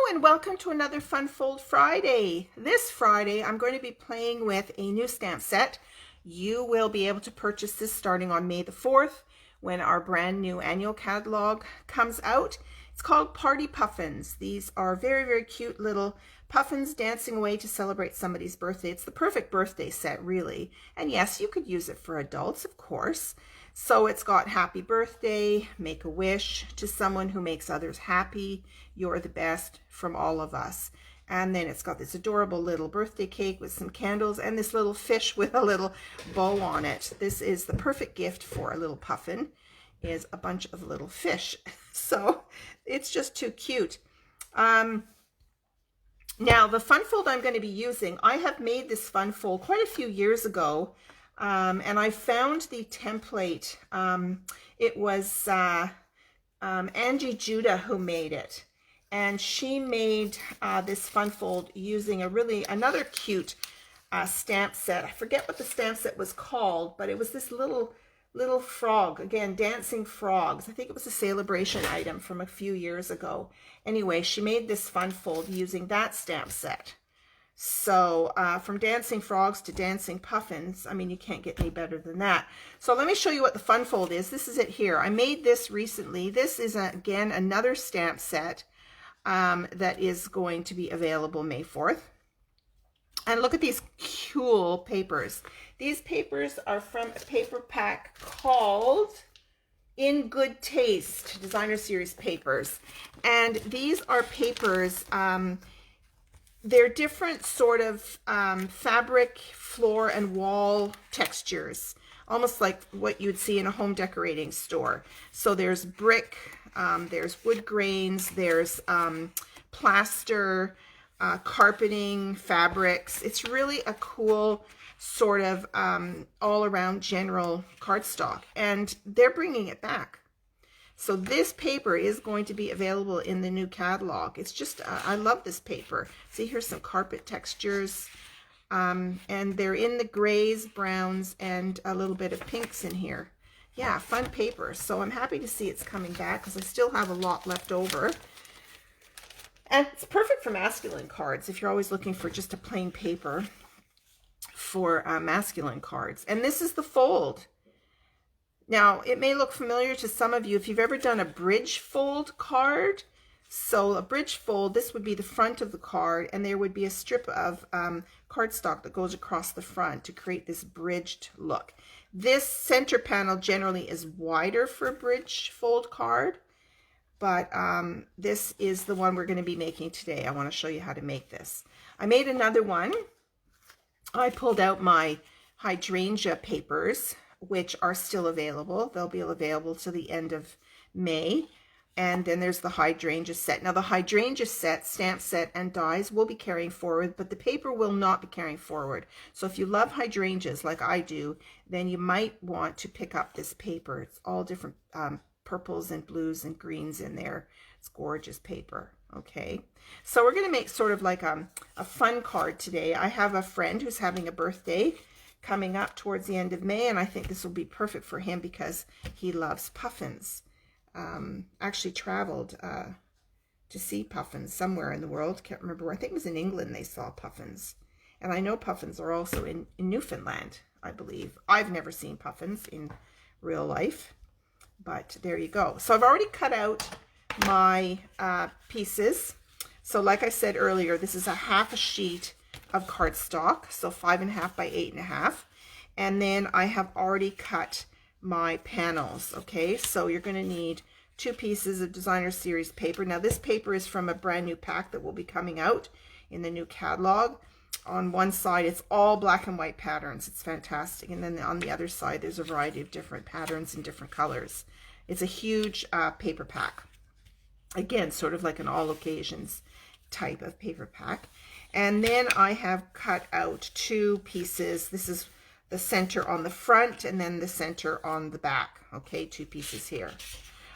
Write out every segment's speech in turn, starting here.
and welcome to another Fun Fold Friday. This Friday, I'm going to be playing with a new stamp set. You will be able to purchase this starting on May the 4th when our brand new annual catalog comes out. It's called Party Puffins. These are very, very cute little puffins dancing away to celebrate somebody's birthday. It's the perfect birthday set, really. And yes, you could use it for adults, of course. So it's got happy birthday, make a wish to someone who makes others happy, you're the best from all of us. And then it's got this adorable little birthday cake with some candles and this little fish with a little bow on it. This is the perfect gift for a little puffin, is a bunch of little fish. So it's just too cute. Now the fun fold I'm going to be using, I have made this fun fold quite a few years ago. And I found the template. It was Angie Judah who made it, and she made this fun fold using another cute stamp set. I forget what the stamp set was called, but it was this little frog, again, dancing frogs. I think it was a celebration item from a few years ago. Anyway, she made this fun fold using that stamp set. So from dancing frogs to dancing puffins, I mean, you can't get any better than that. So let me show you what the fun fold is. This is it here. I made this recently. This is, again, another stamp set that is going to be available May 4th. And look at these cool papers. These papers are from a paper pack called In Good Taste, Designer Series papers. And these are papers... they're different sort of fabric, floor, and wall textures, almost like what you'd see in a home decorating store. So there's brick, there's wood grains, there's plaster, carpeting, fabrics. It's really a cool sort of all-around general cardstock, and they're bringing it back. So this paper is going to be available in the new catalog. It's just, I love this paper. See, here's some carpet textures. And they're in the grays, browns, and a little bit of pinks in here. Yeah, fun paper. So I'm happy to see it's coming back because I still have a lot left over. And it's perfect for masculine cards if you're always looking for just a plain paper for masculine cards. And this is the fold. Now, it may look familiar to some of you if you've ever done a bridge fold card. So a bridge fold, this would be the front of the card, and there would be a strip of cardstock that goes across the front to create this bridged look. This center panel generally is wider for a bridge fold card, but this is the one we're going to be making today. I want to show you how to make this. I made another one. I pulled out my hydrangea papers, which are still available. They'll be available to the end of May. And then there's the hydrangea set. Now the hydrangea set, stamp set, and dies will be carrying forward, but the paper will not be carrying forward. So if you love hydrangeas like I do, then you might want to pick up this paper. It's all different purples and blues and greens in there. It's gorgeous paper. Okay, so we're going to make sort of like a fun card today. I have a friend who's having a birthday coming up towards the end of May, and I think this will be perfect for him because he loves puffins. Actually traveled to see puffins somewhere in the world. Can't remember. I think it was in England they saw puffins. And I know puffins are also in Newfoundland, I believe. I've never seen puffins in real life, but there you go. So I've already cut out my pieces. So like I said earlier, this is a half a sheet of cardstock, so 5.5 by 8.5, and then I have already cut my panels. Okay, so you're going to need 2 pieces of Designer Series paper. Now this paper is from a brand new pack that will be coming out in the new catalog. On one side it's all black and white patterns. It's fantastic, and then on the other side there's a variety of different patterns and different colors. It's a huge paper pack, again sort of like an all occasions type of paper pack. And then I have cut out 2 pieces. This is the center on the front and then the center on the back. Okay, 2 pieces here.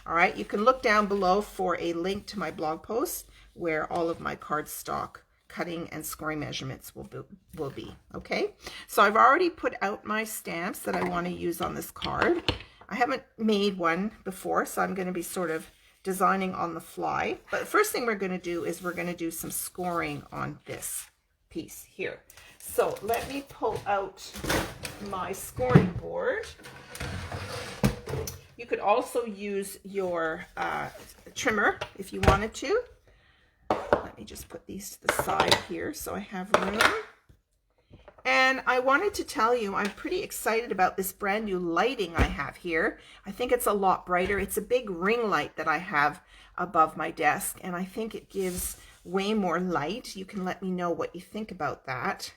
All right, you can look down below for a link to my blog post where all of my cardstock cutting and scoring measurements will be. Okay, so I've already put out my stamps that I want to use on this card. I haven't made one before, so I'm going to be sort of designing on the fly. But the first thing we're going to do is we're going to do some scoring on this piece here. So let me pull out my scoring board. You could also use your trimmer if you wanted to. Let me just put these to the side here so I have room. And I wanted to tell you, I'm pretty excited about this brand new lighting I have here. I think it's a lot brighter. It's a big ring light that I have above my desk, and I think it gives way more light. You can let me know what you think about that.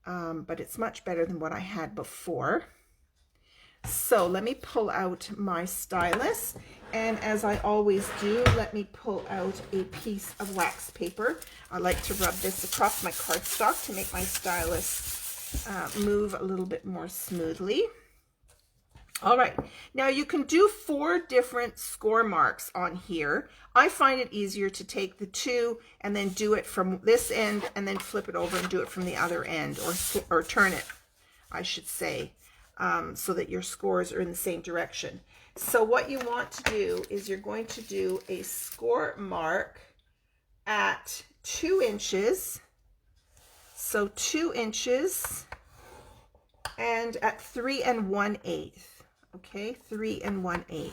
But it's much better than what I had before. So let me pull out my stylus, and as I always do, let me pull out a piece of wax paper. I like to rub this across my cardstock to make my stylus move a little bit more smoothly. All right, now you can do 4 different score marks on here. I find it easier to take the 2 and then do it from this end and then flip it over and do it from the other end, or turn it, I should say. So that your scores are in the same direction. So what you want to do is you're going to do a score mark at 2 inches. So 2 inches and at 3 1/8. Okay, 3 1/8.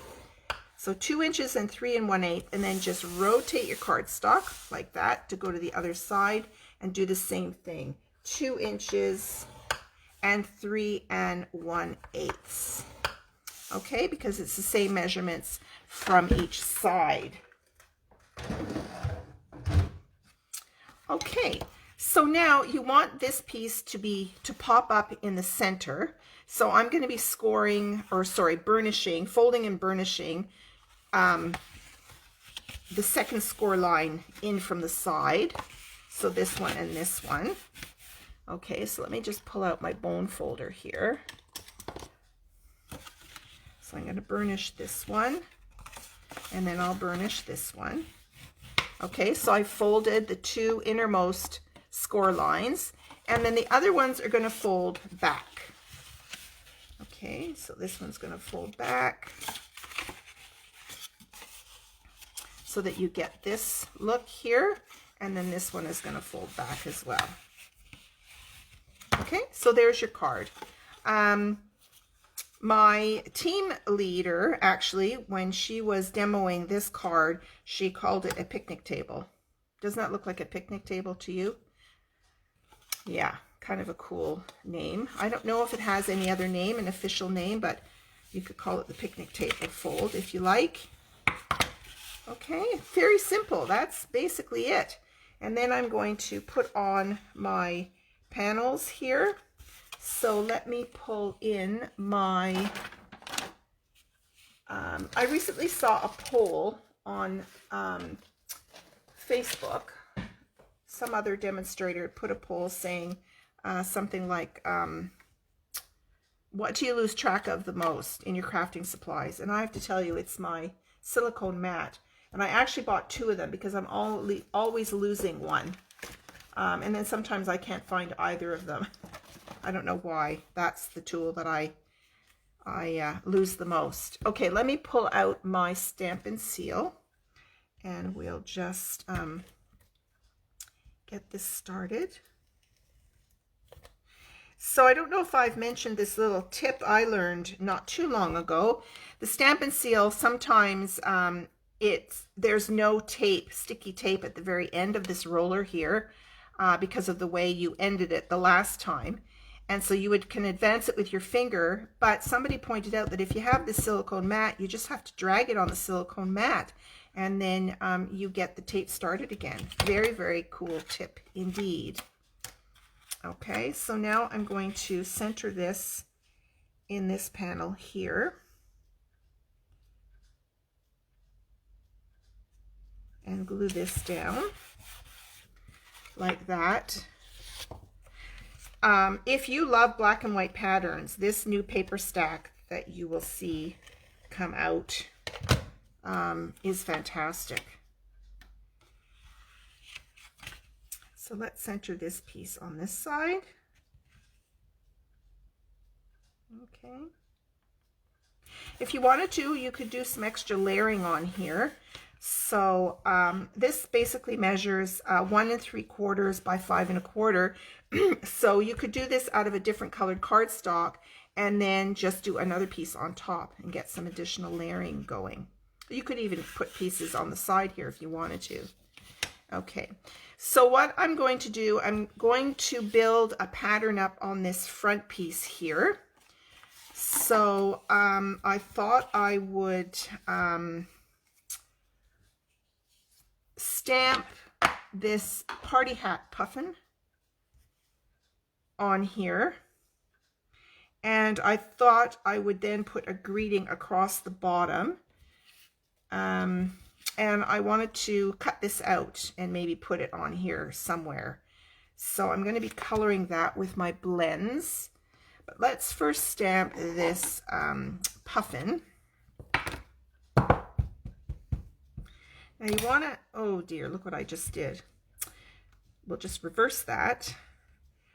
So 2 inches and 3 1/8, and then just rotate your cardstock like that to go to the other side and do the same thing. 2 inches and 3 1/8. Okay, because it's the same measurements from each side. Okay, so now you want this piece to pop up in the center. So I'm going to be burnishing, folding and burnishing the second score line in from the side. So this one and this one. Okay, so let me just pull out my bone folder here. So I'm going to burnish this one, and then I'll burnish this one. Okay, so I folded the 2 innermost score lines, and then the other ones are going to fold back. Okay, so this one's going to fold back so that you get this look here, and then this one is going to fold back as well. Okay, so there's your card. My team leader, actually, when she was demoing this card, she called it a picnic table. Doesn't that look like a picnic table to you? Yeah, kind of a cool name. I don't know if it has any other name, an official name, but you could call it the picnic table fold if you like. Okay, very simple. That's basically it. And then I'm going to put on my panels here. So let me pull in my, I recently saw a poll on Facebook. Some other demonstrator put a poll saying something like, what do you lose track of the most in your crafting supplies? And I have to tell you, it's my silicone mat. And I actually bought 2 of them because I'm always losing one. And then sometimes I can't find either of them. I don't know why. That's the tool that I lose the most. Okay, let me pull out my Stampin' Seal, and we'll just get this started. So I don't know if I've mentioned this little tip I learned not too long ago. The Stampin' Seal, sometimes there's no tape, sticky tape at the very end of this roller here because of the way you ended it the last time. And so you can advance it with your finger, but somebody pointed out that if you have the silicone mat, you just have to drag it on the silicone mat, and then you get the tape started again. Very, very cool tip indeed. Okay, so now I'm going to center this in this panel here. And glue this down like that. If you love black and white patterns, this new paper stack that you will see come out is fantastic. So let's center this piece on this side. Okay. If you wanted to, you could do some extra layering on here. So this basically measures 1 3/4 by 5 1/4. So you could do this out of a different colored cardstock and then just do another piece on top and get some additional layering going. You could even put pieces on the side here if you wanted to. Okay, so what I'm going to do, I'm going to build a pattern up on this front piece here. So I thought I would stamp this party hat puffin on here. And I thought I would then put a greeting across the bottom. And I wanted to cut this out and maybe put it on here somewhere. So I'm going to be coloring that with my blends. But let's first stamp this puffin. Now you want to, oh dear, look what I just did. We'll just reverse that.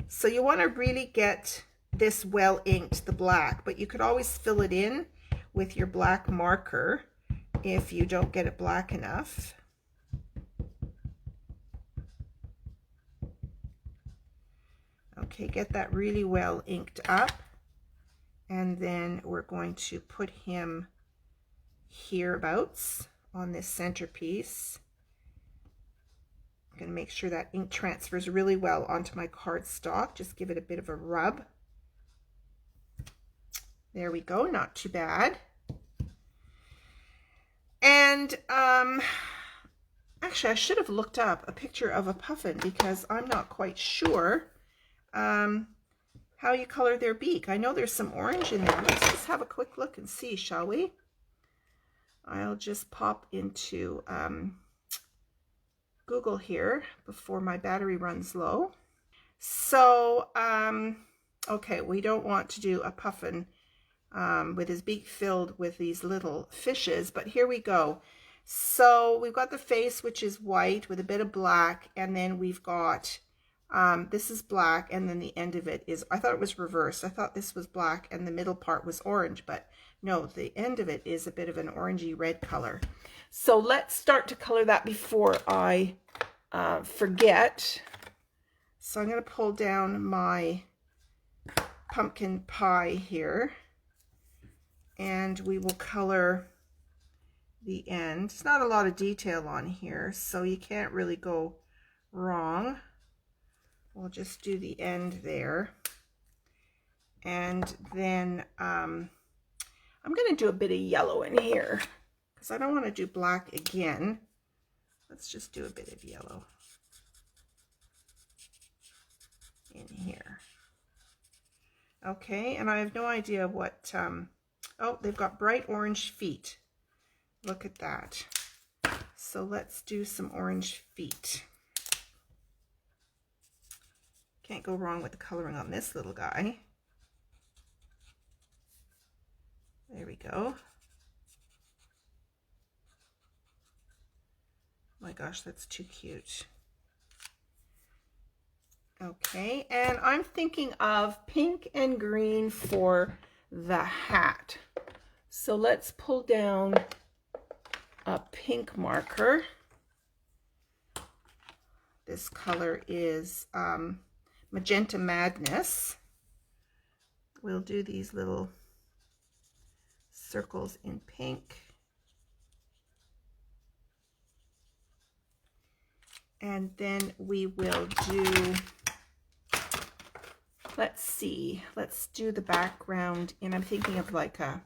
So you want to really get this well inked, the black, but you could always fill it in with your black marker if you don't get it black enough. Okay, get that really well inked up. And then we're going to put him hereabouts on this centerpiece. I'm going to make sure that ink transfers really well onto my cardstock. Just give it a bit of a rub. There we go, not too bad. And actually I should have looked up a picture of a puffin because I'm not quite sure how you color their beak. I know there's some orange in there. Let's just have a quick look and see, shall we? I'll just pop into Google here before my battery runs low. So, okay, we don't want to do a puffin with his beak filled with these little fishes, but here we go. So we've got the face, which is white with a bit of black, and then we've got this is black, and then the end of it is, I thought it was reversed. I thought this was black and the middle part was orange, but no, the end of it is a bit of an orangey red color. So let's start to color that before I forget. So I'm going to pull down my pumpkin pie here, and we will color the end. It's not a lot of detail on here, so you can't really go wrong. We'll just do the end there. And then I'm going to do a bit of yellow in here because I don't want to do black again. Let's just do a bit of yellow in here. Okay, and I have no idea what, oh, they've got bright orange feet. Look at that. So let's do some orange feet. Can't go wrong with the coloring on this little guy. There we go. My gosh, that's too cute. Okay, and I'm thinking of pink and green for the hat. So let's pull down a pink marker. This color is Magenta Madness. We'll do these little circles in pink. And then we will do, let's see, let's do the background, and I'm thinking of like a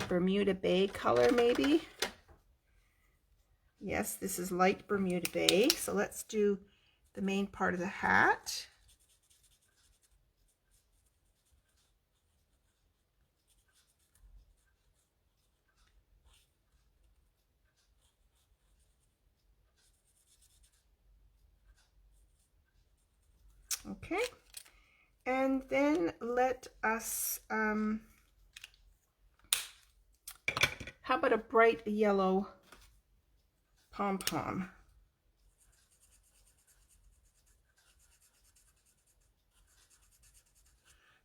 Bermuda Bay color maybe. Yes, this is light Bermuda Bay. So let's do the main part of the hat. Okay, and then let us, how about a bright yellow pom-pom?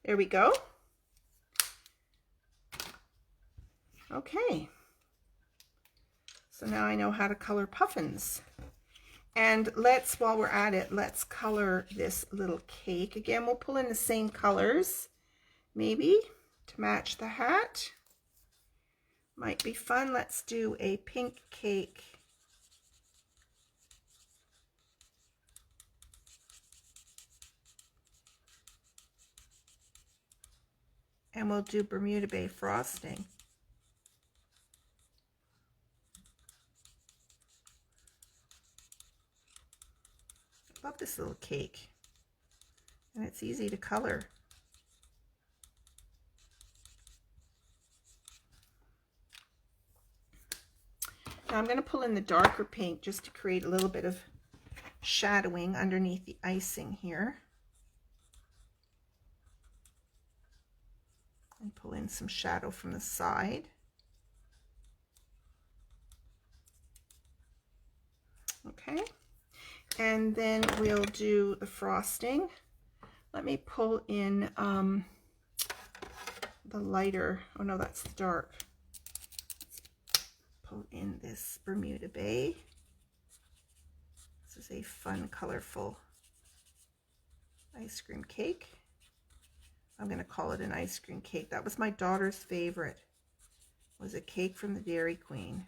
There we go. Okay. So now I know how to color puffins. And while we're at it, let's color this little cake. Again, we'll pull in the same colors, maybe, to match the hat. Might be fun. Let's do a pink cake. And we'll do Bermuda Bay frosting. Love this little cake. And it's easy to color. Now I'm going to pull in the darker pink just to create a little bit of shadowing underneath the icing here. And pull in some shadow from the side. Okay. And then we'll do the frosting. Let me pull in the lighter. Oh no, that's the dark. Let's pull in this Bermuda Bay. This is a fun, colorful ice cream cake. I'm going to call it an ice cream cake. That was my daughter's favorite. Was a cake from the Dairy Queen.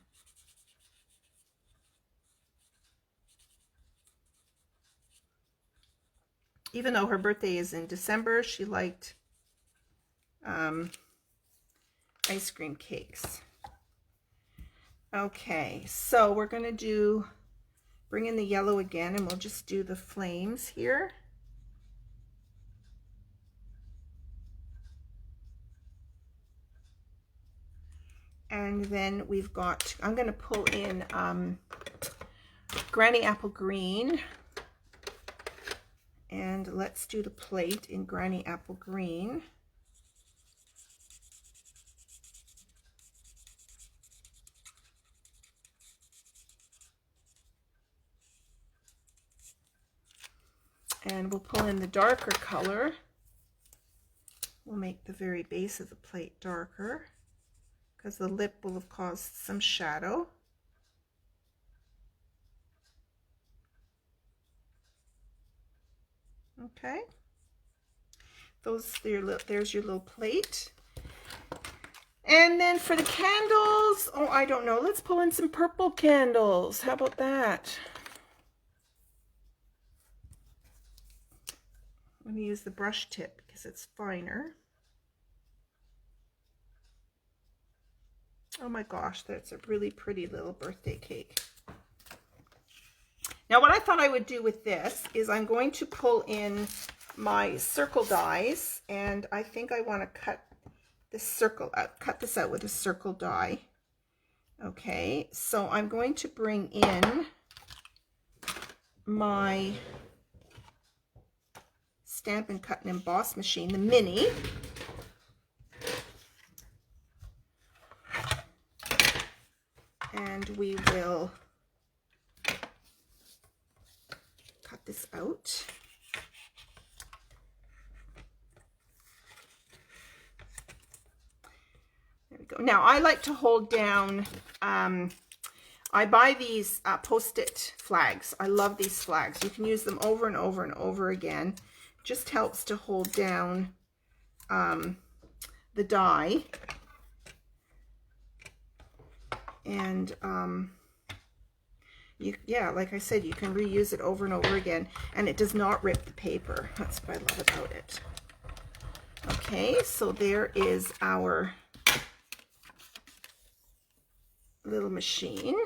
Even though her birthday is in December, she liked ice cream cakes. Okay, so we're going to bring in the yellow again, and we'll just do the flames here. And then we've got, I'm going to pull in Granny Apple Green. And let's do the plate in Granny Apple Green. And we'll pull in the darker color. We'll make the very base of the plate darker, because the lip will have caused some shadow. Okay, there's your little plate. And then for the candles, oh, I don't know, let's pull in some purple candles. How about that? I'm going to use the brush tip because it's finer. Oh my gosh, that's a really pretty little birthday cake. Now what I thought I would do with this is I'm going to pull in my circle dies, and I think I want to cut this out with a circle die. Okay, so I'm going to bring in my Stampin' Cut and Emboss machine, the mini. And we will cut this out. There we go. Now I like to hold down, I buy these Post-it flags. I love these flags. You can use them over and over and over again. Just helps to hold down the die. And yeah, like I said, you can reuse it over and over again, and it does not rip the paper. That's what I love about it. Okay, so there is our little machine.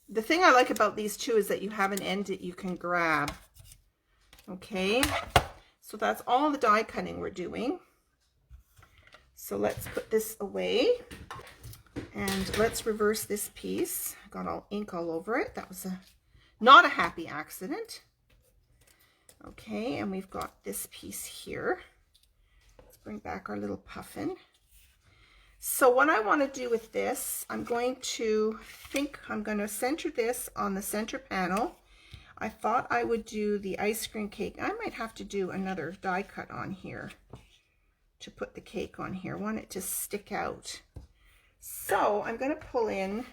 The thing I like about these two is that you have an end that you can grab. Okay, so that's all the die cutting we're doing. So let's put this away, and let's reverse this piece. I got all ink all over it. That was not a happy accident. Okay, and we've got this piece here. Let's bring back our little puffin. So what I want to do with this, I'm going to center this on the center panel. I thought I would do the ice cream cake. I might have to do another die cut on here to put the cake on here. I want it to stick out. So I'm going to pull in.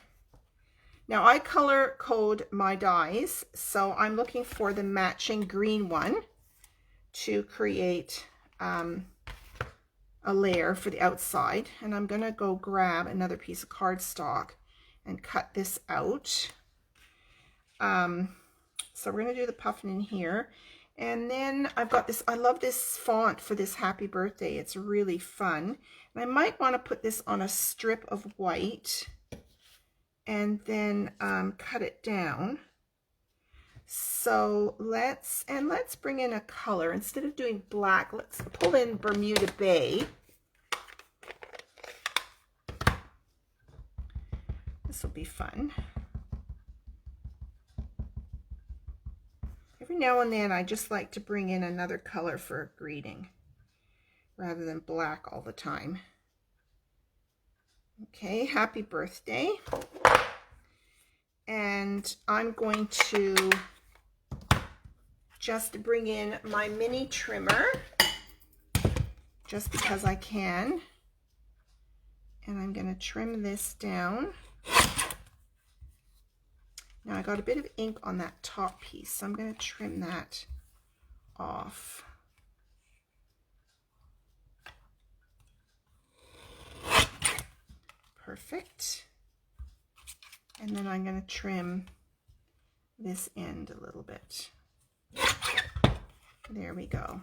Now I color code my dies, so I'm looking for the matching green one to create a layer for the outside. And I'm going to go grab another piece of cardstock and cut this out. So we're going to do the puffin in here. And then I've got this, I love this font for this happy birthday. It's really fun. And I might want to put this on a strip of white and then cut it down. So let's bring in a color. Instead of doing black, let's pull in Bermuda Bay. This will be fun. Every now and then I just like to bring in another color for a greeting rather than black all the time. Okay, happy birthday. And I'm going to just bring in my mini trimmer just because I can. And I'm going to trim this down. Now I got a bit of ink on that top piece, so I'm going to trim that off. Perfect. And then I'm going to trim this end a little bit. There we go.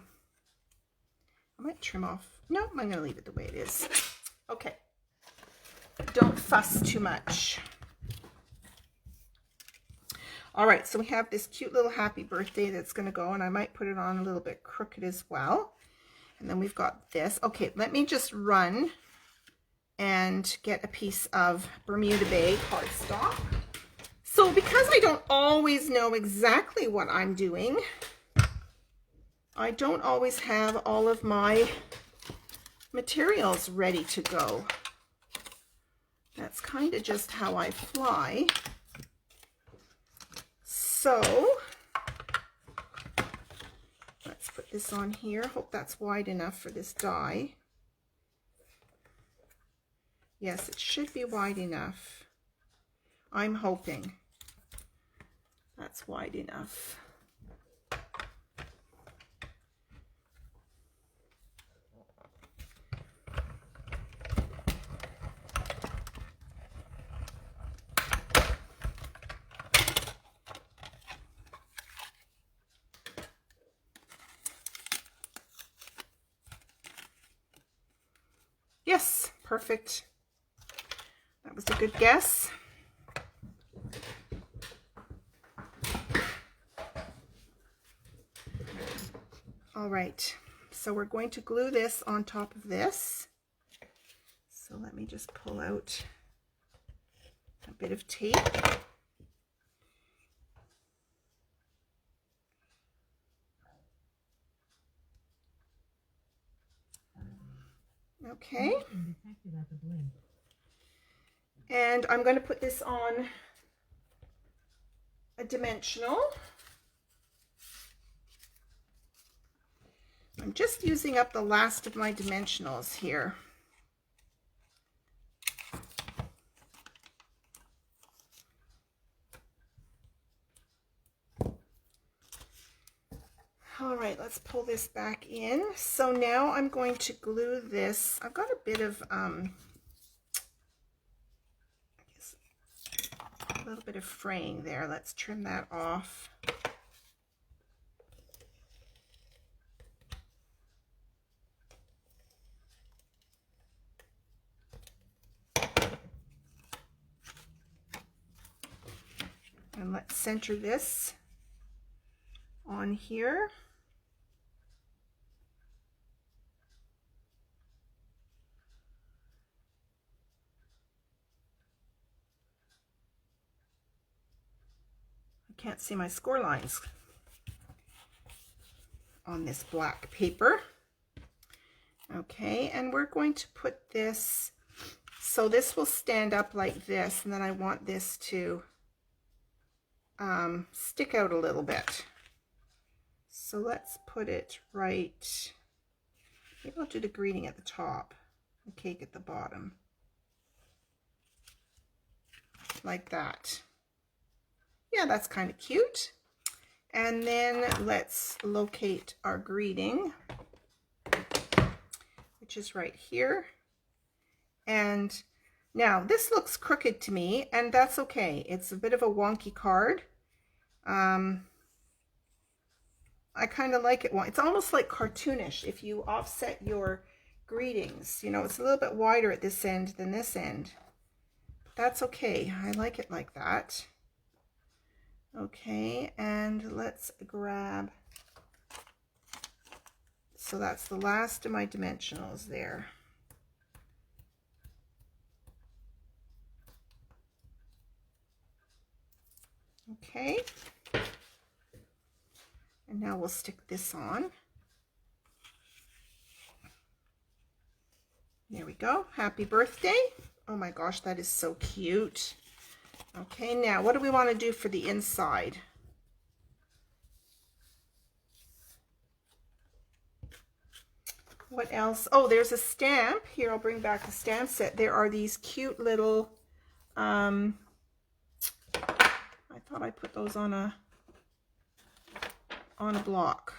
I might trim off. No, I'm going to leave it the way it is. Okay. Don't fuss too much. All right, so we have this cute little happy birthday that's going to go, and I might put it on a little bit crooked as well. And then we've got this. Okay, let me just run and get a piece of Bermuda Bay cardstock. So because I don't always know exactly what I'm doing, I don't always have all of my materials ready to go. That's kind of just how I fly. So let's put this on here. Hope that's wide enough for this die. Yes, it should be wide enough. I'm hoping that's wide enough. Yes, perfect. That was a good guess. All right, so we're going to glue this on top of this. So let me just pull out a bit of tape. Okay. And I'm going to put this on a dimensional. I'm just using up the last of my dimensionals here. All right, let's pull this back in. So now I'm going to glue this. I've got a bit of, I guess, a little bit of fraying there. Let's trim that off. And let's center this on here. I can't see my score lines on this black paper. Okay, and we're going to put this, so this will stand up like this, and then I want this to stick out a little bit. So let's put it right Maybe I'll do the greeting at the top, the cake at the bottom. Like that. Yeah, that's kind of cute. And then let's locate our greeting, which is right here. And now this looks crooked to me, and that's okay. It's a bit of a wonky card. I kind of like it. It's almost like cartoonish if you offset your greetings. You know, it's a little bit wider at this end than this end. That's okay. I like it like that. Okay, and let's grab, so that's the last of my dimensionals there. Okay, and now we'll stick this on. There we go. Happy birthday. Oh my gosh, that is so cute. Okay, now what do we want to do for the inside? What else? Oh, there's a stamp. Here, I'll bring back the stamp set. There are these cute little, I thought I put those on a block.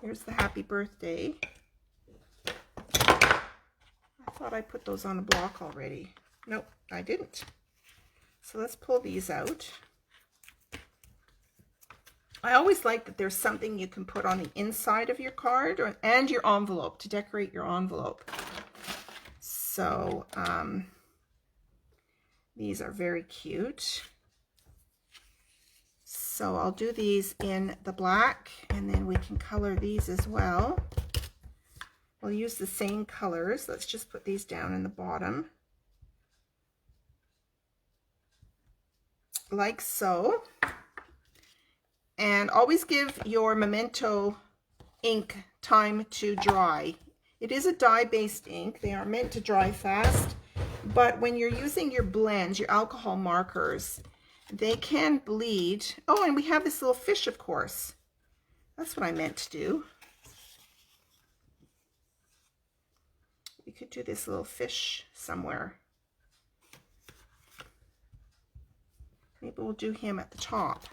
Here's the happy birthday. I thought I put those on a block already. Nope, I didn't. So let's pull these out. I always like that there's something you can put on the inside of your card and your envelope to decorate your envelope. So these are very cute. So I'll do these in the black, and then we can color these as well. We'll use the same colors. Let's just put these down in the bottom. Like so. And always give your Memento ink time to dry. It is a dye-based ink. They are meant to dry fast, but when you're using your blends, your alcohol markers, they can bleed. Oh, and we have this little fish, of course. That's what I meant to do. We could do this little fish somewhere. Maybe we'll do him at the top.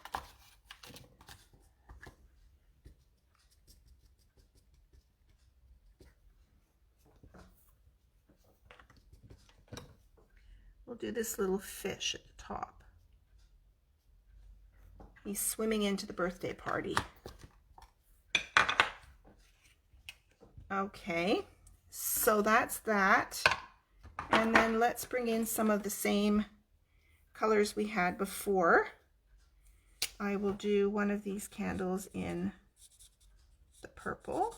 We'll do this little fish at the top. He's swimming into the birthday party. Okay, so that's that. And then let's bring in some of the same colors we had before. I will do one of these candles in the purple.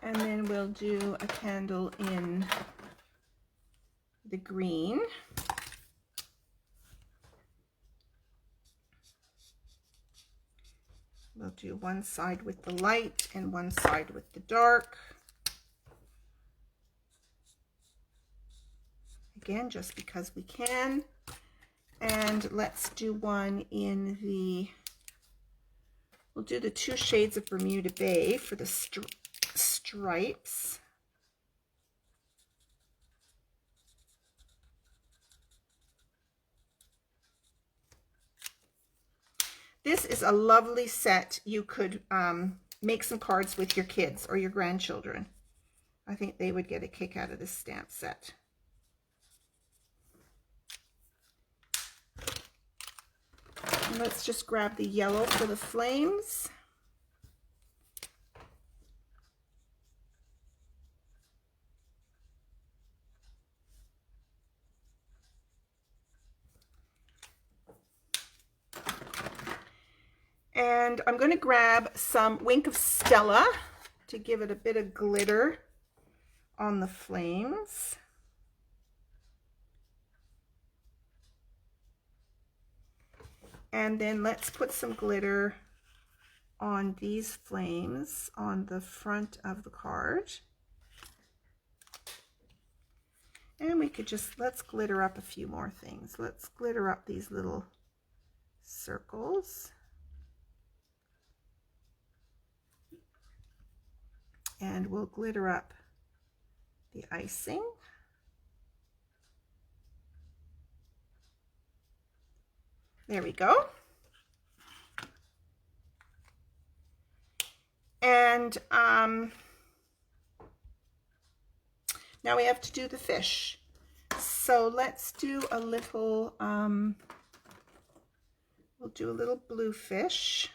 And then we'll do a candle in the green. We'll do one side with the light and one side with the dark. Again, just because we can. And let's do one in the, we'll do the 2 shades of Bermuda Bay for the stripes. This is a lovely set. You could make some cards with your kids or your grandchildren. I think they would get a kick out of this stamp set. And let's just grab the yellow for the flames. And I'm going to grab some Wink of Stella to give it a bit of glitter on the flames. And then let's put some glitter on these flames on the front of the card. And we could just, let's glitter up a few more things. Let's glitter up these little circles. And we'll glitter up the icing. There we go. And now we have to do the fish. So let's do a little, we'll do a little blue fish.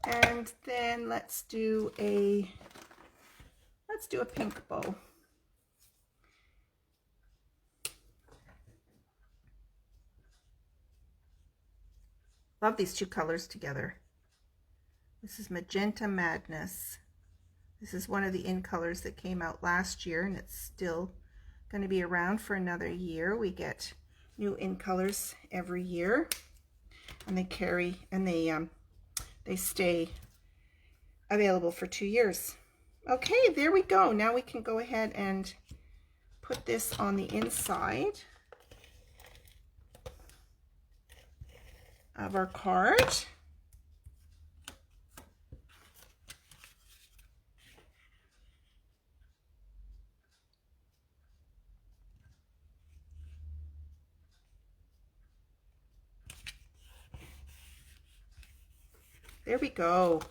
And then let's do a pink bow. Love these two colors together. This is Magenta Madness. This is one of the in colors that came out last year, and it's still going to be around for another year. We get new in colors every year, and they carry, and they stay available for 2 years. Okay, there we go. Now we can go ahead and put this on the inside of our card. There we go.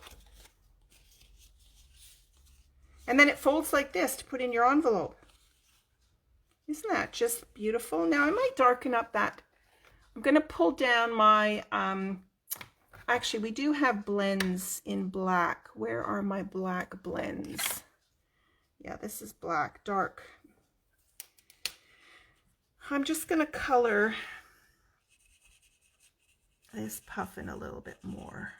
And then it folds like this to put in your envelope. Isn't that just beautiful? Now I might darken up that. I'm going to pull down my, actually we do have blends in black. Where are my black blends? Yeah, this is black, dark. I'm just going to color this puffin a little bit more.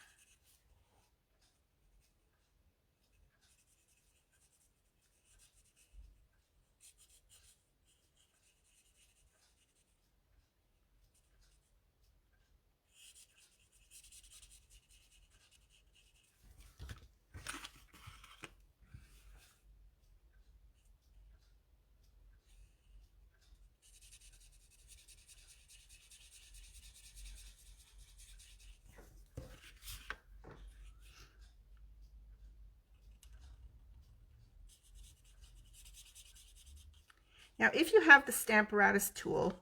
Now, if you have the Stamparatus tool,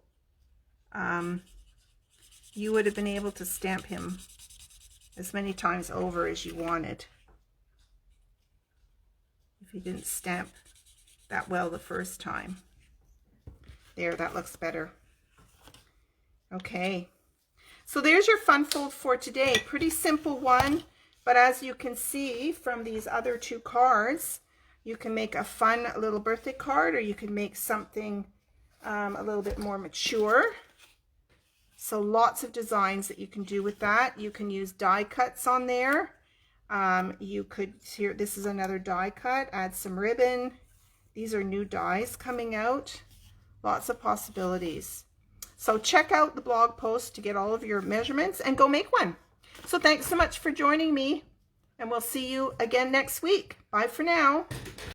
you would have been able to stamp him as many times over as you wanted. If you didn't stamp that well the first time. There, that looks better. Okay, so there's your fun fold for today. Pretty simple one, but as you can see from these other two cards, you can make a fun little birthday card, or you can make something a little bit more mature. So lots of designs that you can do with that. You can use die cuts on there. You could, here, this is another die cut, add some ribbon. These are new dies coming out. Lots of possibilities. So check out the blog post to get all of your measurements and go make one. So thanks so much for joining me, and we'll see you again next week. Bye for now.